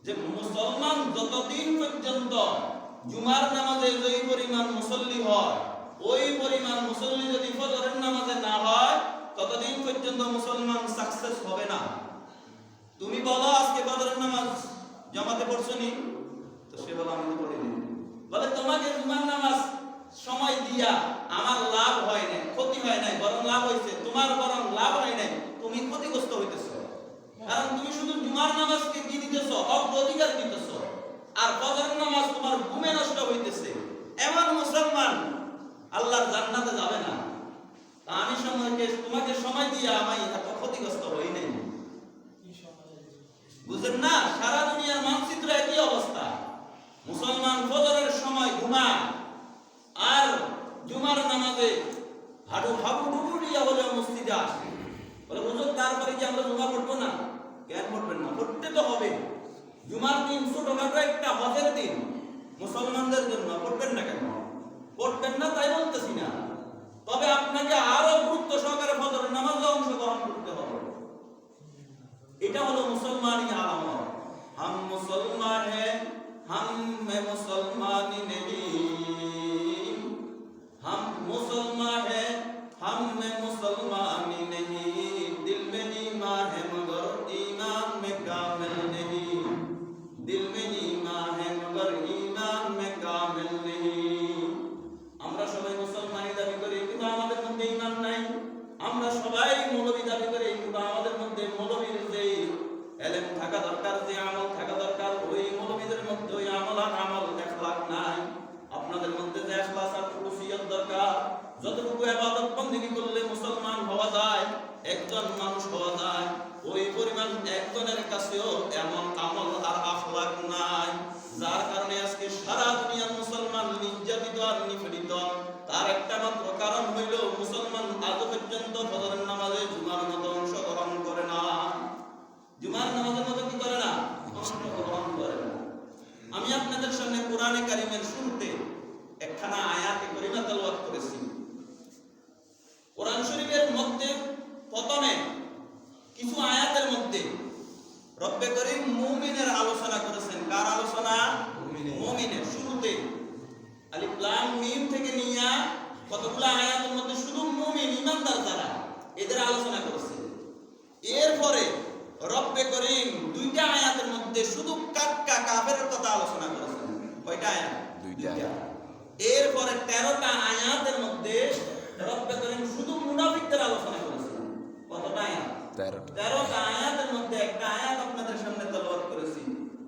যে মুসলমান যতদিন পর্যন্ত জুমার নামাজে যেই পরিমাণ মুসল্লি হয়, ওই পরিমাণ মুসল্লি যদি ফজরের নামাজে না হয়, ততদিন পর্যন্ত মুসলমান সাকসেস হবে না। তুমি বলো আজকে ফজরের নামাজ জামাতে পড়ছো নি? তো সে বলে আমি তো পড়িনি। বলে তোমাকে জুমার নামাজ সময় দিয়া আমার লাভ হয় নাই, ক্ষতি হয় নাই, বরং লাভ হয়েছে। তোমার বরং লাভ হয় নাই, তুমি ক্ষতিগ্রস্ত হইতেছো। কারণ তুমি শুধু জুমার নামাজকে কি দিতেছো? অগ্রাধিকার দিতেছো। আর ফজরের নামাজ তোমার ঘুমে নষ্ট হইতেছে। এমন মুসলমান আল্লাহর জান্নাতে যাবে না। আমি তোমাকে সময় দিয়া আমি এত ক্ষতিগ্রস্ত হই নাই। বুঝেন না? সারা দুনিয়ার মানচিত্র একই অবস্থা। মুসলমান ফজরের সময় ঘুমায় আর জুমার নামাজে হাবুডুবু দিয়া হলে মসজিদে আসে। বলে হুজুর তারপরে কি আমরা জুমা পড়বো না? কেন পড়বেন না? পড়তে তো হবে। জুমার দিন ছোটখাটো একটা হজের দিন মুসলমানদের জন্য, পড়বেন না কেন? পড়বেন না তাই বলতেছি না, তবে আপনাকে আরো গুরুত্ব সহকারে ফজরের নামাজে অংশগ্রহণ করতে হবে। এটা হলো মুসলমানি আলামত। হাম মুসলমান হ্যায়, হাম মে মুসলমানি নেহি। हम मुसलमान हैं, हम में मुसलमानी नहीं। दिल में ईमान है मगर ईमान में कामिल नहीं। दिल में ईमान है मगर ईमान में कामिल नहीं। আমরা সবাই মুসলমানি দাবি করি কিন্তু আমাদের মধ্যে ঈমান নাই। আমরা সবাই মৌলবী দাবি করি কিন্তু আমাদের মধ্যে মৌলবীর যে ইলম থাকা দরকার, যে আমল থাকা দরকার, ওই মৌলবীদের মধ্যে ওই আমল আর আমল ইখলাস নাই। আপনাদের মধ্যে যে ইখলাস আর খুলুসিয়ত দরকার, যতটুকু ইবাদত বندگی করলে মুসলমান হওয়া যায়, একজন মানুষ হওয়া যায়, ওই পরিমাণ একজনের কাছেও এমন আমল আর আখলাক নাই। যার কারণে আজকে সারা দুনিয়ার মুসলমান নির্যাতিত আর নিপীড়িত। তার একটা মাত্র কারণ হইল মুসলমান আজ পর্যন্ত ফজরের নামাজে জুমার মতো অংশগ্রহণ করে না। জুমার নামাজের মতো কি করে না? অংশগ্রহণ করে না। আমি আপনাদের সামনে কোরআনে কারিমের শুরুতে একখানা আয়াতে কারিমা তেলাওয়াত করেছি। কোরআন শরীফের মধ্যে প্রথমে কিছু আয়াতের মধ্যে রব্বে করিম মুমিনের আলোচনা করেছেন। কার আলোচনা? মুমিনের। শুরুতে আলিফ লাম মিম থেকে নিয়ে কতগুলো আয়াতের মধ্যে শুধু মুমিন ঈমানদার যারা, এদের আলোচনা করেছেন। এরপরে রব্বে করিম দুইটা আয়াতের মধ্যে শুধু কাফেরের কথা আলোচনা করেছেন। কয়টা আয়াত? দুইটা। এরপরে 13টা আয়াতের মধ্যে রব্বে করিম শুধু মুনাফিকদের আলোচনা করেছেন। কতটা আয়াত? 13টা আয়াতের মধ্যে একটা আয়াত আপনাদের সামনে তেলাওয়াত করেছি।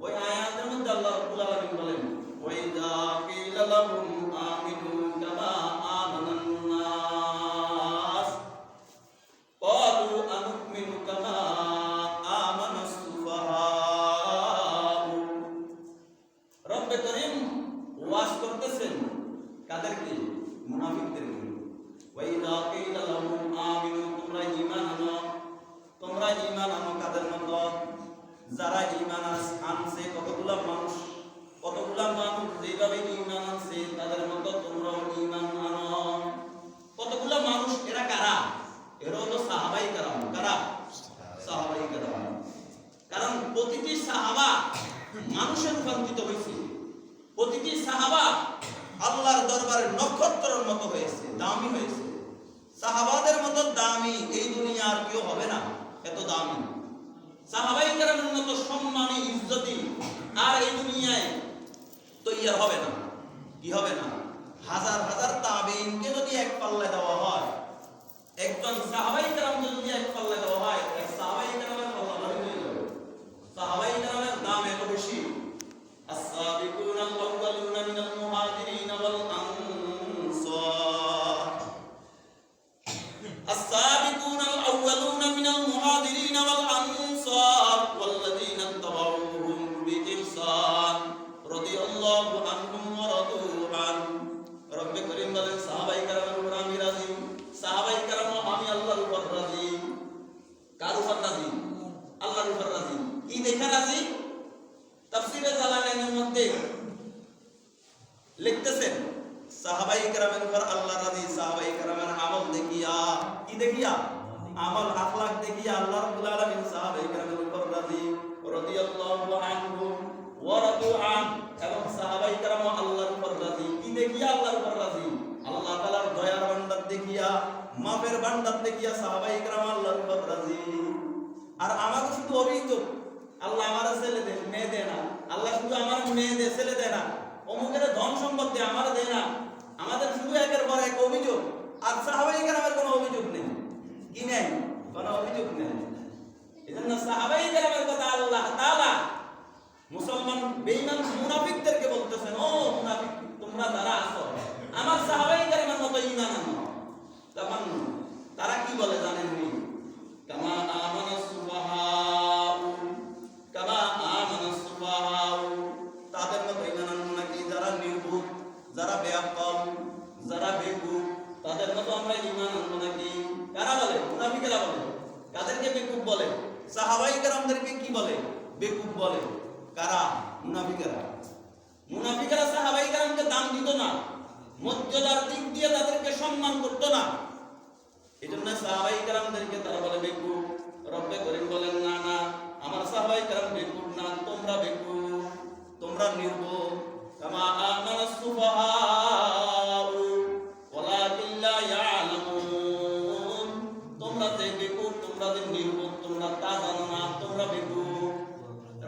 ওই আয়াতের মধ্যে আল্লাহ রাব্বুল আলামিন বলেন, ওয়াইযা কিলা লাহুম আমিনু কামা আমানান নাস ক্বালু আনুমিনু কামা আমানাস সুফাহা। রব্বে করিম ওয়াজ করতেছেন কাদেরকে? মুনাফিকদেরকে। ওয়াইযা কিলা লাহুম আমিনু, তোমরা ঈমান আনো, তোমরা ঈমান আনো। কাদের মতো? যারা ঈমান আনছে কতগুলা মানুষ যেভাবে ঈমান আনছে তাদের মতো তোমরাও ঈমান আনো। কতগুলা মানুষ? এরা কারা? এরা হলো সাহাবায়ে কেরাম। কারা? সাহাবায়ে কেরাম। কারণ প্রতিটি সাহাবা মানুষে রূপান্তরিত হয়েছে। প্রতিটি সাহাবা আল্লাহর দরবারে নক্ষত্রের মতো হয়েছে, দামি হয়েছে। সাহাবাদের মতো দামি এই দুনিয়া আর কেউ হবে না, এত দামি। সাহাবায়ে কেরামের মতো সম্মানী ইজ্জতি আর এই দুনিয়ায় তৈরি হবে না। কি হবে না? হাজার হাজার তাবেঈনকে যদি এক পাল্লায় দেওয়া হয়, একজন সাহাবায়ে কেরামকে যদি এক পাল্লায় দেওয়া হয়, এক সাহাবায়ে কেরামের পাল্লা ভারী হয়ে যাবে। সাহাবায়ে কেরামের দাম এত বেশি। as-sabiquna al-awwaluna min al-muhajirin wal-ansar, as-sabiquna al-awwaluna min al-muhajirin wal-ansar wal-ladina ittaba'uuhum bi-ihsan radiyallahu anhum wa radu anhu। রব্বে করিম বলেন সাহাবায়ে কেরামের উপর আমি রাজি, সাহাবায়ে কেরাম আমি আল্লাহর উপর রাজি। কার উপর রাজি? আল্লাহর উপর রাজি। কি দেখে রাজি? তাফসীরে জালালাইনের মধ্যে লিখতেছেন সাহাবায়ে কেরামের উপর আল্লাহ রাজি সাহাবায়ে কেরামের আমল দেখিয়া। কি দেখিয়া? আমল আখলাক দেখিয়া আল্লাহ রাব্বুল আলামিন সাহাবায়ে কেরামের উপর রাজি। রাদিয়াল্লাহু আনহুম অভিযোগ, আল্লাহ আমার ছেলে দেয় মেয়ে দেয় না, আল্লাহ শুধু আমার মেয়ে দেয় ছেলে দেয় না, অমুকের ধন সম্পদ দেয় আমার দেয় না। আমাদের শুধু একের পর এক অভিযোগ, আর সাহাবায়ে কেরামের কোনো অভিযোগ নেই। কি নেই? কোনো অভিযোগ নেই। এজন্য সাহাবায়ে কেরামের কথা আল্লাহ তাআলা মুসলমান বেঈমান মুনাফিকদেরকে বলতেছেন, ও মুনাফিক তোমরা যারা আছো আমার সাহাবায়ে কেরামের মতো ঈমান আনো। তখন তারা কি বলে জানেননি? কামা আমানাস সুফাহাউ, কামা আমানাস সুফাহাউ, তাদের মতো ঈমান আনবো নাকি? যারা নির্বুধ, যারা বেআক্কেল, যারা বেকুব, তাদের মতো আমরা ঈমান আনবো নাকি? কারা বলে? মুনাফিকেরা বলে। কাদেরকে বেকুব বলে? সাহাবায়ে কেরামদেরকে কি বলে? বেকুব বলে। কারা? মুনাফিকেরা। মুনাফিকেরা সাহাবায়ে কেরামকে দাম দিত না, মর্যাদার দিক দিয়ে তাদেরকে সম্মান করতো না। এজন্য সাহাবায়ে কেরামদেরকে তারা বলে বেকুব। রব্বে করিম বলেন, না না, আমার সাহাবায়ে কেরাম বেকুব না, তোমরা বেকুব, তোমরা নির্বোধ। কামা আমানাস সুফাহাউ ওয়ালাকিন লা ইয়ালামুন, তোমরা যে বেকুব, তোমরা যে নির্বোধ, তোমরা তা জানো না, তোমরা বেকুব।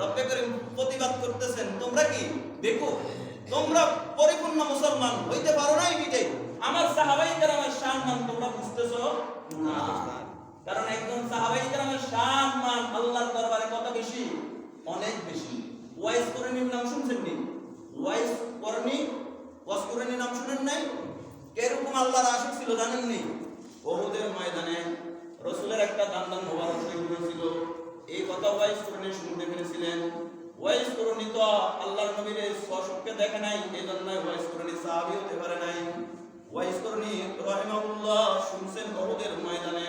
রব্বে করিম প্রতিবাদ করতেছেন, তোমরা কি বেকুব? তোমরা পরিপূর্ণ মুসলমান হইতে পারো নাই বিটে আমার সাহাবায়ে কেরামের সম্মান তোমরা বুঝতেছো না। কারণ একজন সাহাবায়ে কেরামের সম্মান আল্লাহর দরবারে কত বেশি? অনেক বেশি। ওয়াইস করণীর নাম শুনছেন নি? ওয়াইস করণীর নাম শুনেন নাই? কিরকম আল্লাহর আশিক ছিল জানেন নি? ওহুদের ময়দানে রাসূলের একটা দান্দান মোবারক শহীদ হয়েছিল, এই কথা ওয়াইস করণী শুনতে পেরেছিলেন। ওয়াইস করণী তো আল্লাহর নবীর স্বচক্ষে দেখে নাই, এজন্য ওয়াইস করণী সাহাবী হতে পারে নাই। ওয়াইস করণী রাহিমাহুল্লাহ শুনছেন ওহুদের ময়দানে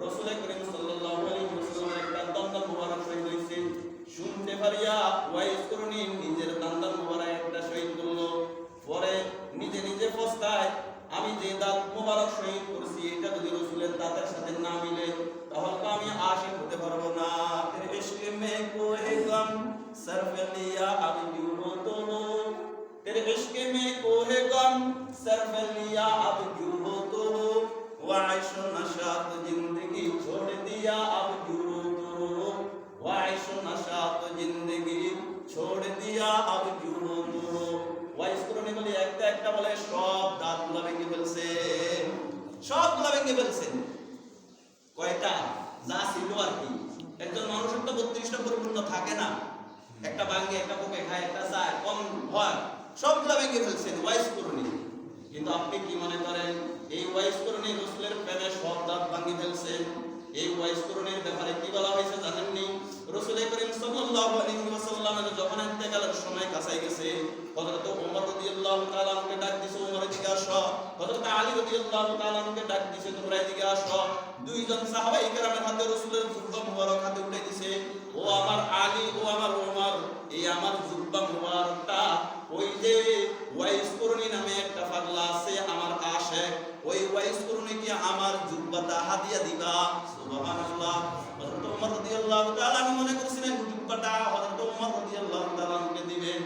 রাসূল করিম সাল্লাল্লাহু আলাইহি ওয়াসাল্লামের একটা দান্দান মোবারক শহীদ হয়েছে। শুনতে পারিয়া ওয়াইস করণী নিজের দান্দান মোবারক একটা শহীদ করলো। পরে নিজে নিজে পস্তায়, আমি যে দাঁত মোবারক শহীদ করছি এটা যদি রাসূলের দাঁতের সাথে না মিলে তাহলে তো আমি আশিক হতে পারবো না। তেরে ইশকে মে কোহে গম সরফ লিয়া আব জুহো তো, তেরে ইশকে মে কোহে গম সরফ লিয়া আব জুহো তো, ওয়াইশ নশাত জিंदगी छोड़ दिया अब जूहू तो, ওয়াইশ নশাত জিंदगी छोड़ दिया अब जूहू तो। ওয়াইস করণী বলে একটা একটা বলে সব দাঁতগুলো ভেঙে ফেলছে, সবগুলো ভেঙে ফেলছে। কয়টা? যা ছিল আর কি। একজন মানুষের তো 32টা পরিপূর্ণ থাকে না, একটা ভাঙে, একটা পোকে খায়, একটা চায়, কম হয়, সবগুলো ভেঙে ফেলছেন ওয়াইস করণী। কিন্তু আপনি কি মনে করেন এই ওয়াইস করণী রাসূলের প্রেমে সব দাঁত ভাঙে ফেলছেন? এই ওয়াইস করণীর ব্যাপারে কি বলা হয়েছে জানেননি? রাসূল করিম সাল্লাল্লাহু আলাইহি ওয়াসাল্লামের যখন ইন্তেকালের সময় কাছে গেছে, হযরত ওমর রাদিয়াল্লাহু তাআলা আনহুকে ডাক দিয়েছে, ওমর এদিকে আসো। হযরত আলী রাদিয়াল্লাহু তাআলা আনহুকে ডাক দিয়েছে, তোমরা এদিকে আসো। দুইজন সাহাবায়ে কেরামের হাতে রাসূলের জুব্বা মুবারক হাতে উঠে দিয়েছে, ও আমার আলী, ও আমার ওমর, এই আমার জুব্বা মুবারকটা ওই যে ওয়াইস করণী নামে একটা পাগলা আছে আমার আশিক, ওই ওয়াইস করণীকে আমার জুব্বাটা হাদিয়া দিবা। সুবহানাল্লাহ। হযরত ওমর রাদিয়াল্লাহু তাআলা মনে করছিলেন জুব্বাটা হযরত ওমর রাদিয়াল্লাহু তাআলাকে দিবেন,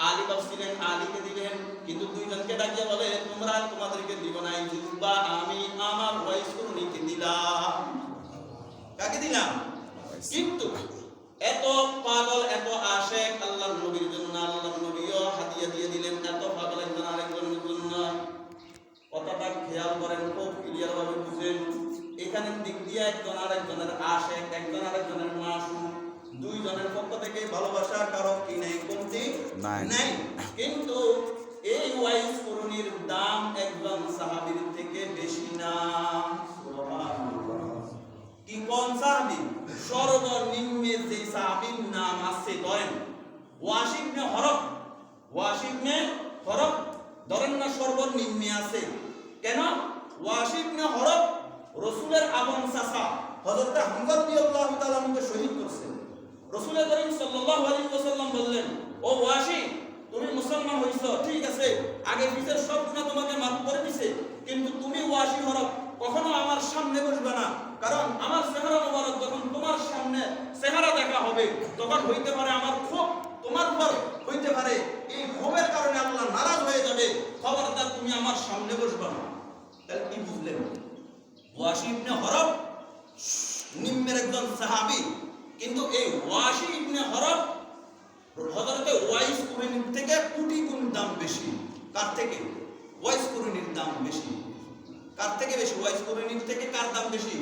আলী ভাবছিলেন আলীকে দিবেন, কিন্তু দুইজনকে ডাকিয়ে বলে তোমরা তোমাদেরকে দিব না, এই জুব্বা আমি আমার ওয়াইস করণীকে দিলাম। কাকে দিলাম? কিন্তু এত পাগল, এত আশিক আল্লাহর নবীর জন্য, আল্লাহর নবীও হাদিয়া দিয়ে দিলেন এত পাগল একজন আরেকজনের জন্য। কথাটা খেয়াল করেন, খুব ক্লিয়ার ভাবে বুঝেন। এখানে দিক দিয়ে একজন আরেকজনের আশিক, একজন আরেকজনের মাসুম, দুইজনের পক্ষ থেকে ভালোবাসা কারো কি নেই, কমতি নাই। কিন্তু এই ওয়াইস করণীর দাম একজন সাহাবীর থেকে বেশি না। সুবহানাল্লাহ। কি কোন সাহাবী? সর্বনিম্নে যে সাহাবীর নাম আছে ধরেন ওয়াশি ইবনে হরব, ওয়াশি ইবনে হরব ধরেন না, সর্বনিম্নে আছে। কেন? ওয়াশি ইবনে হরব রাসূলের আপন চাচা হযরত হামজা রাদিয়াল্লাহু তাআলা আনহুকে শহীদ করেছেন। রাসূল করিম সাল্লাল্লাহু আলাইহি ওয়াসাল্লাম বললেন, ও ওয়াশি তুমি মুসলমান হইছো ঠিক আছে, আগে পিছের সব গুনাহ তোমাকে মাফ করে দিয়েছে, কিন্তু তুমি ওয়াশি হরব কখনো আমার সামনে বসবে না, কারণ আমার চেহারা মোবারক যখন তোমার সামনে চেহারা দেখা হবে তখন হইতে পারে আমার ক্ষোভ তোমার উপর হইতে পারে, এই ক্ষোভের কারণে আল্লাহ নারাজ হয়ে যাবে, খবরদার তুমি আমার সামনে বসবে না। তাহলে কি বুঝলেন? ওয়াশি ইবনে হরব নিম্নের একজন সাহাবী, কিন্তু এই ওয়াশি ইবনে হরব হযরতে ওয়াইস কুরনির থেকে কোটি গুণ দাম বেশি। কার থেকে? ওয়াইস কুরনির দাম বেশি। কার থেকে বেশি? ওয়াইস কুরনির থেকে কার দাম বেশি?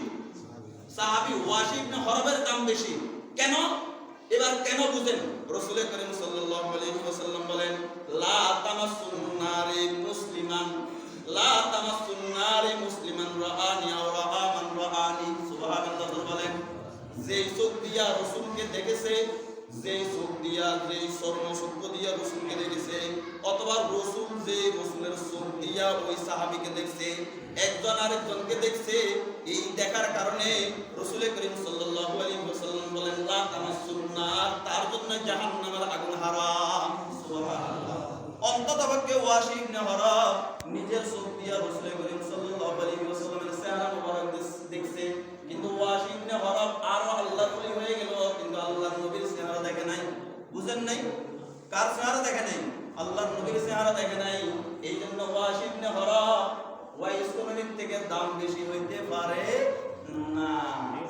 সাহাবী ওয়াশি ইবনে হরবের দাম বেশি। কেন? এবার কেন বুঝেন? রাসূল করিম সাল্লাল্লাহু আলাইহি ওয়াসাল্লাম বলেন, লা তামাসসুন নারি মুসলিমান, লা তামাসসুন নারি মুসলিমান রাআনি আও রাআ মান রাআনি। সুবহানাল্লাহ বলেন, যে চোখ দিয়া রাসূলকে দেখেছে, যে চোখ দিয়া, যে স্বর্ণচক্ষু দিয়া রাসূলকে দেখেছে, অথবা রাসূল যে রাসূলের চোখ দিয়া ওই সাহাবীকে দেখছে, একজন আরেকজনকে দেখছে, এই দেখার কারণে রাসূল করিম সাল্লাল্লাহু আলাইহি ওয়াসাল্লাম বলেন, লা তামাসসুন নার, তার জন্য জাহান্নামের আগুন হারাম। সুবহানাল্লাহ। অন্ততপক্ষে ওয়াশি ইবনে হরব নিজের চোখ দিয়া রাসূল করিম সাল্লাল্লাহু আলাইহি ওয়াসাল্লামের চেহারা মোবারক দেখছে, কিন্তু ওয়াশি ইবনে হরব আরো আল্লাহর ওলি হয়ে গেল, কিন্তু আল্লাহর নবীর চেহারা দেখে নাই। বুঝেন নাই? কার চেহারা দেখে নাই? আল্লাহর নবীর চেহারা দেখে নাই। এই জন্য ওয়াশি ইবনে হরব ওয়াইস কুরনির থেকে দাম বেশি হইতে পারে না।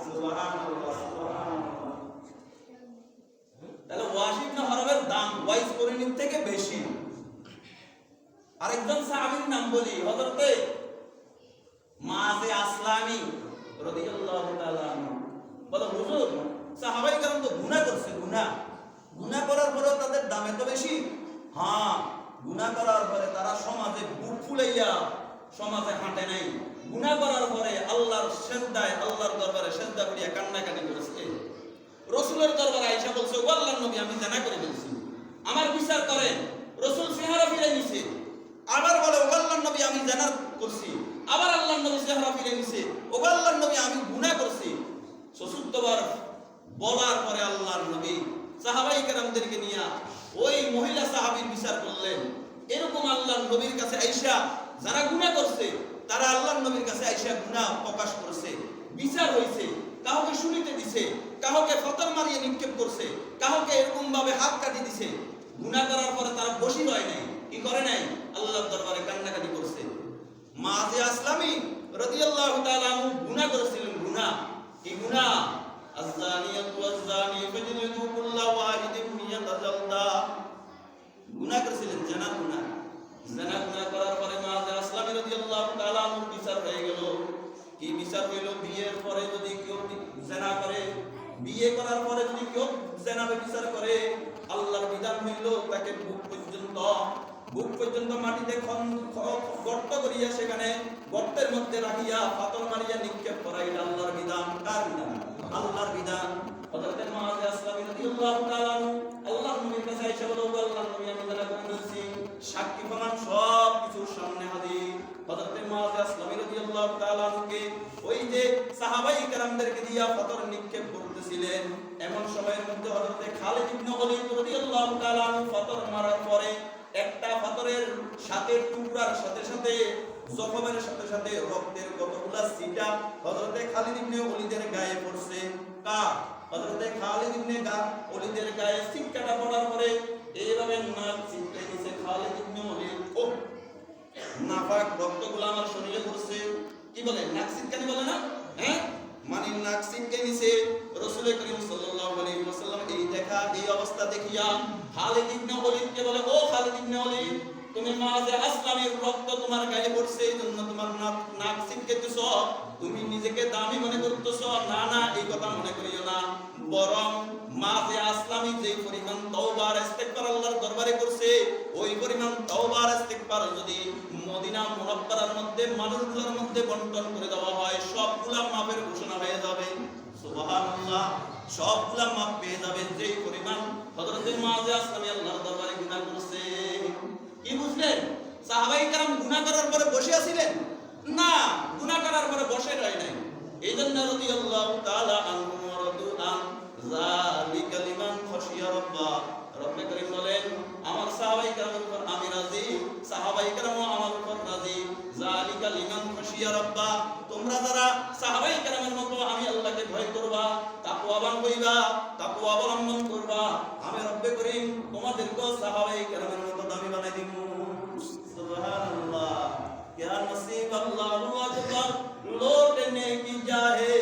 সুবহানাল্লাহ, সুবহানাল্লাহ। তাহলে ওয়াশি ইবনে হরবের দাম ওয়াইস কুরনির থেকে বেশি। আরেকজন সাহাবীর নাম বলি, হযরতে মাযে আসলামী রাদিয়াল্লাহু তাআলা আনহু। বলে, হুজুর, সাহাবায়ে কেরাম তো গুনাহ করছে, গুনাহ করার পরেও তাদের দাম এত বেশি? হ্যাঁ, গুনাহ করার পরে তারা সমাজে বুক ফুলাইয়া সমাজে হাঁটে নাই। গুনাহ করার পরে আল্লাহর সিজদায়, আল্লাহর দরবারে সিজদা করিয়া কান্নাকাটি করেছে। রাসূলের দরবারে আয়েশা বলছে, ও আল্লাহর নবী, আমি জানা করে ফেলছি, আমার বিচার করেন। রাসূল চেহারা ফিরে নিছে। আবার বলে, ও আল্লাহর নবী, আমি জানা করছি। আবার আল্লাহর নবী চেহারা ফিরে নিছে, ও আল্লাহর নবী, আমি গুনাহ করছি। চতুর্থবার বলার পরে আল্লাহর নবী সাহাবায়ে কেরামদেরকে নিয়ে ওই মহিলা সাহাবীর বিচার করলেন। এরকম আল্লাহর নবীর কাছে আয়েশা যারা গুনাহ করছে, তারা আল্লাহর নবীর কাছে আয়েশা গুনাহ প্রকাশ করছে, বিচার হইছে। কাউকে শুনিতে দিছে, কাউকে ফতর মারিয়ে নিক্ষেপ করছে, কাউকে এরকম ভাবে হাত কাটি দিছে। গুনাহ করার পরে তারা বসি হয় নাই, কি করে নাই? আল্লাহর দরবারে কান্নাকাটি করছে। মাযে আসলামী রাদিয়াল্লাহু তাআলা আনহু গুনাহ করেছিলেন। গুনাহ কি? গুনাহ আয-যানিয়াতু ওয়াজ-যানি ফাজলিদু কুল্লা ওয়াহিদিন মিয়াতা জালদা। গুনাহ করেছিলেন, জানার গুনাহ। গুনাহ করার পরে মাযে আসলামী রাদিয়াল্লাহু তাআলা আনহু বিচার হয়ে গেল। কি বিচার হইল? বিয়ের পরে যদি কেউ জিনা করে, বিয়ে করার পরে যদি কেউ জিনা বিচার করে, আল্লাহর বিধান হইল তাকে বুক পর্যন্ত মাটিতে গর্ত করিয়া সেখানে গর্তের মধ্যে রাখিয়া পাথর মারিয়া নিক্ষেপ করা। এটা আল্লাহর বিধান। কার বিধান? আল্লাহর বিধান। হযরত মাযে আসলামী রাদিয়াল্লাহু তাআলা আনহু আল্লাহর নবীর কাছে এসে বলল, আল্লাহর নবী, আমি জানা করে ফেলছি, সাক্ষী প্রমাণ সব কিছুর সামনে হাজির। হযরত মাযে আসলামী রাদিয়াল্লাহু তাআলা আনহুকে ওই যে সাহাবায়ে কেরামদেরকে দিয়া পাথর নিক্ষেপ করতেছিলেন, এমন সময়ের মধ্যে হযরত খালিদ ইবনে ওলীদ রাদিয়াল্লাহু তাআলা আনহু পাথর মারার পরে একটা পাথরের সাথে টুকরার সাথে সাথে জখমের সাথে সাথে রক্তের কতগুলা ছিটা হযরত খালিদ ইবনে ওলীদের গায়ে পড়ছে। কার? হযরত খালিদ ইবনে ওলীদের গায়ে ছিটকাটা পড়ার পরে এইভাবে নাক ছিটকে নিছে খালিদ ইবনে ওলীদ। ও নাপাক রক্তগুলো আমার শরীরে পড়ছে। কি বলে? নাক ছিটকানি বলে না? হ্যাঁ, মানে নাক ছিটকে নিছে। রাসূল করিম সাল্লাল্লাহু আলাইহি ওয়াসাল্লাম এই দেখা, এই অবস্থা দেখিয়া খালিদ ইবনে ওলীদকে বলে, ও খালিদ ইবনে ওলীদ, তুমি মাযে আসলামীর রক্ত তোমার গায়ে পড়ছে, এইজন্য তোমার নাক ছিটকেতেছ, তুমি নিজেকে দামি মনে করতেছ। না না, এই কথা মনে করিও না, বরং মাযে আসলামী যে পরিমাণ তওবা আর ইস্তিগফার আল্লাহর দরবারে করছে, ওই পরিমাণ তওবা আর ইস্তিগফার যদি মদিনা মুনাওয়ারার মধ্যে মানুষগুলোর মধ্যে বন্টন করে দেওয়া হয়, সবগুলা মাফের ঘোষণা হয়ে যাবে। সুবহানাল্লাহ, সবগুলা মাফ পেয়ে যাবে। যে পরিমাণ হযরত মাযে আসলামী আল্লাহর দরবারে গুনাহ করছে। কি বুঝলেন? সাহাবায়ে কেরাম গুনাহ করার পরে বসে আছিলেন না, গুনাহ করার পরে বসে রয় নাই। এইজন্য রাদিয়াল্লাহু তাআলা আনহু ওয়া রাদু আন যালিকা লিমান খাশিয়া রাব্বা। রব্বে করিম বলেন, আমার সাহাবায়ে কেরামের উপর আমি রাজি, সাহাবায়ে কেরামও আমার উপর রাজি। যালিকা লিমান খাশিয়া রাব্বা, তোমরা যারা সাহাবায়ে কেরামের মতো আমি আল্লাহকে ভয় করবা, তাকওয়াবান হইবা, তাকওয়া অবলম্বন করবা, আমি রব্বে করিম তোমাদেরকে সাহাবায়ে কেরামের মতো দামি বানাই দিব। সুবহানাল্লাহ, क्या नसीब अल्लाहु अकबर लौटने की चाहे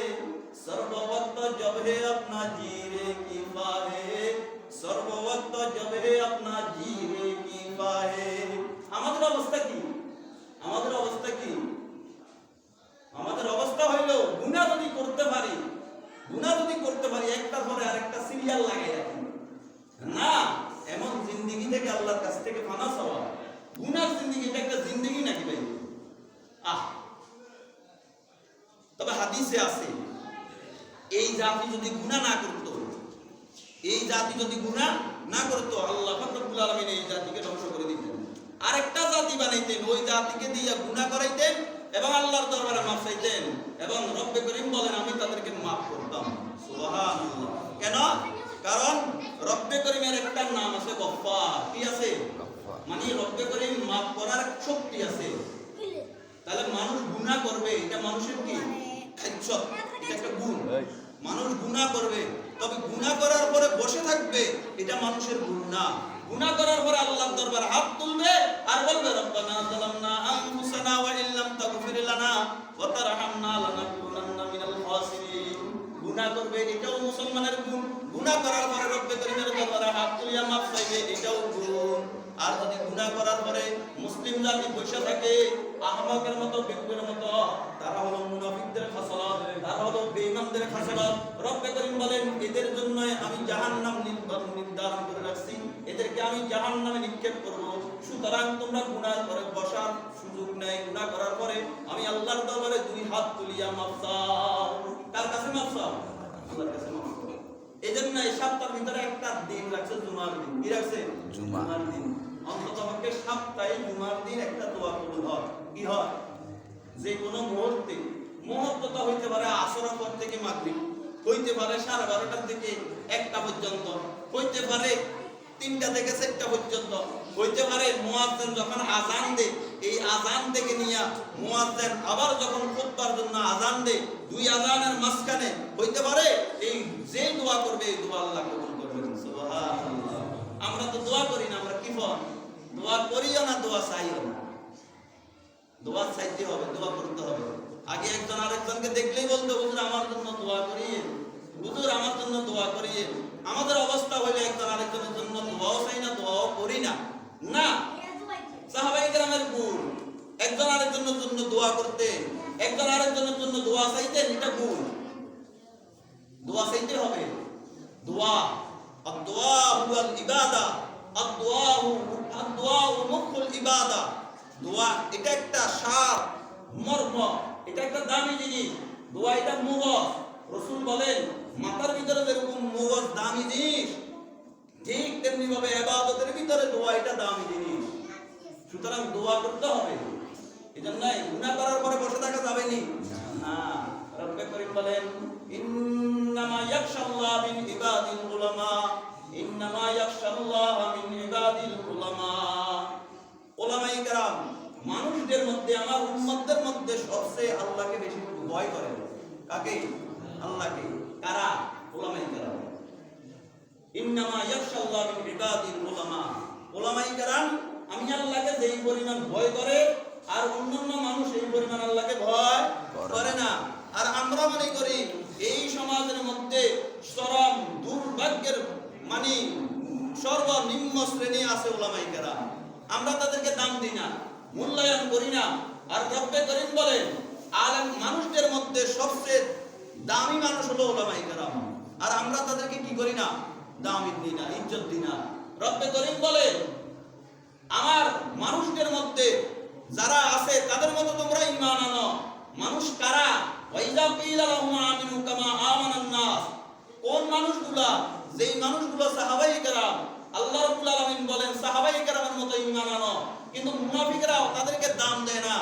सर्व वक्त जब है अपना जी रे অবস্থা কি? আমাদের অবস্থা কি? আমাদের অবস্থা হইল গুনাহ যদি করতে পারি, একটার পরে আরেকটা সিরিয়াল লাগাই রাখি না, এমন জিন্দেগি থেকে আল্লাহর কাছ থেকে ফানা চাওয়া। গুনার জিন্দেগিটা একটা জিন্দেগি নাকি ভাই? তবে হাদিসে আছে এই জাতি যদি গুনাহ না করতো, আল্লাহ পাক রব্বুল আলামিন এই জাতিকে ধ্বংস করে দিতেন, আরেকটা জাতি বানাইতেন, ওই জাতিকে দিয়ে গুনাহ করাইতেন এবং আল্লাহর দরবারে মাফ চাইতেন, এবং রব্বে করিম বলেন আমি তাদেরকে মাফ করতাম। সুবহানাল্লাহ। কেন? কারণ রব্বে করিমের একটা নাম আছে গফফার। কি আছে? মানে রব্বে করিম মাফ করার শক্তি আছে। তাহলে মানুষ গুনাহ করবে, এটা মানুষের কি খাদ্য, এটা একটা গুণ। মানুষ গুনাহ করবে, তবে গুনাহ করার পরে বসে থাকবে, এটা মানুষের গুণ না। গুনাহ করার পরে আল্লাহর দরবারে হাত তুলবে আর বলবে রব্বানা যালামনা আনফুসানা ওয়া ইল্লাম তাগফির লানা ওয়া তারহামনা লানাকুনান্না মিনাল খাসিরিন। গুনাহ করবে, এটাও মুসলমানের গুণ। গুনাহ করার পরে রব্বে করিমের দরবারে হাত তুলিয়া মাফ চাইবে, এটাও গুণ। আর যদি গুনাহ করার পরে মুসলিম জাতি বসে থাকে আহমকের মতো, বেকুবের মতো, তারা হলো মুনাফিকদের খাসলত, তারা হলো বেঈমানদের খাসলত। রব্বে করিম বলেন এদের জন্য আমি জাহান্নাম নির্ধারণ করে রাখছি, এদেরকে আমি জাহান্নামে নিক্ষেপ করব। সুতরাং তোমরা গুনাহ করে বসার সুযোগ নেই। গুনাহ করার পরে আমি আল্লাহর দরবারে দুই হাত তুলিয়া মাফ চাও। কার কাছে মাফ চাও? আল্লাহর কাছে মাফ চাও। এজন্য এই সপ্তাহের ভিতরে একটা দিন রাখছে জুমার দিন। কি রাখছে? জুমার দিন। অন্ততপক্ষে সপ্তাহে জুমার দিন একটা দোয়া কবুল হয়। কি হয়? যে কোনো মুহূর্তটা হইতে পারে আসরের পর থেকে মাগরিব, হইতে পারে 12:30 থেকে 1টা পর্যন্ত, হইতে পারে 3টা থেকে 4টা পর্যন্ত, হইতে পারে মুয়াজ্জিন যখন আযান দেয় এই আযান থেকে নিয়ে মুয়াজ্জিন আবার যখন খুতবার জন্য আযান দেয়, দুই আযানের মাঝখানে হইতে পারে। এই যে দোয়া করবে এই দোয়া আল্লাহ কবুল করবেন। সুবহানাল্লাহ। আমরা তো দোয়া করি না, আমরা কি ফল? দোয়া করিও না, দোয়া চাইও না। দোয়া চাইতে হবে, দোয়া করতে হবে। আগে একজন আরেকজনকে দেখলেই বলতো হুজুর আমার জন্য দোয়া করিয়ে, হুজুর আমার জন্য দোয়া করিয়ে। আমাদের অবস্থা হইলে একজন আরেকজনের জন্য দোয়াও চাই না, দোয়াও করি না। না, সাহাবায়ে কেরামের গুণ একজন আরেকজনের জন্য দোয়া করতে, একজন আরেকজনের জন্য দোয়া চাইতেন, এটা গুণ। দোয়া চাইতে হবে। দোয়া আদ-দুআ হুয়াল ইবাদা, আদ-দুআ মুখুল ইবাদা। দোয়া এটা একটা সার মর্ম, এটা একটা দামি জিনিস। দোয়া এটা মুগজ। রাসূল বলেন মাথার ভিতরে যেরকম মুগজ দামি জিনিস, ঠিক তেমনি ভাবে ইবাদতের ভিতরে দোয়া এটা দামি জিনিস। সুতরাং দোয়া করতে হবে। এজন্য গুনাহ করার পরে বসে থাকা যাবে না। রব্বে করিম বলেন ইন্নামা ইয়াখশাল্লাহ মিন ইবাদিল উলামা, ইন্নামা ইয়াখশাল্লাহ মিন ইবাদিল উলামা। উলামায়ে কেরাম মানুষদের মধ্যে, আমার উম্মতদের মধ্যে সবচেয়ে আল্লাহকে বেশি ভয় করে। কাকে? আল্লাহকে। কারা? উলামায়ে কেরাম। ইন্নামা ইয়াখশাল্লাহ মিন ইবাদিল উলামা। উলামায়ে কেরাম আমি আল্লাহকে যেই পরিমাণ ভয় করে আর অন্যান্য মানুষ এই পরিমাণ আল্লাহকে ভয় করে না। আর আমরা মনে করি এই সমাজের মধ্যে চরম দুর্ভাগ্যের মানে সর্বনিম্ন শ্রেণী আছে উলামায়ে কেরাম। আমরা তাদেরকে দাম দিই না, মূল্যায়ন করি না। আর রব্বে করিম বলেন আলেম মানুষদের মধ্যে সবচেয়ে দামি মানুষ হলো উলামায়ে কেরাম। আর আমরা তাদেরকে কি করি না? দামি দিই না, ইজ্জত দিই না। রব্বে করিম বলেন আমার মানুষদের মধ্যে যারা আছে তাদের মতো তোমরা ঈমান আনো। মানুষ কারা? ওয়াইজা কিলা লাহুম আমিনু কামা আমানান নাস। কোন মানুষগুলা? যেই মানুষগুলো সাহাবায়ে কেরাম। আল্লাহ রাব্বুল আলামিন বলেন সাহাবায়ে কেরামের মতো ঈমান আনো। কিন্তু মুনাফিকরা তাদেরকে দাম দেয় না।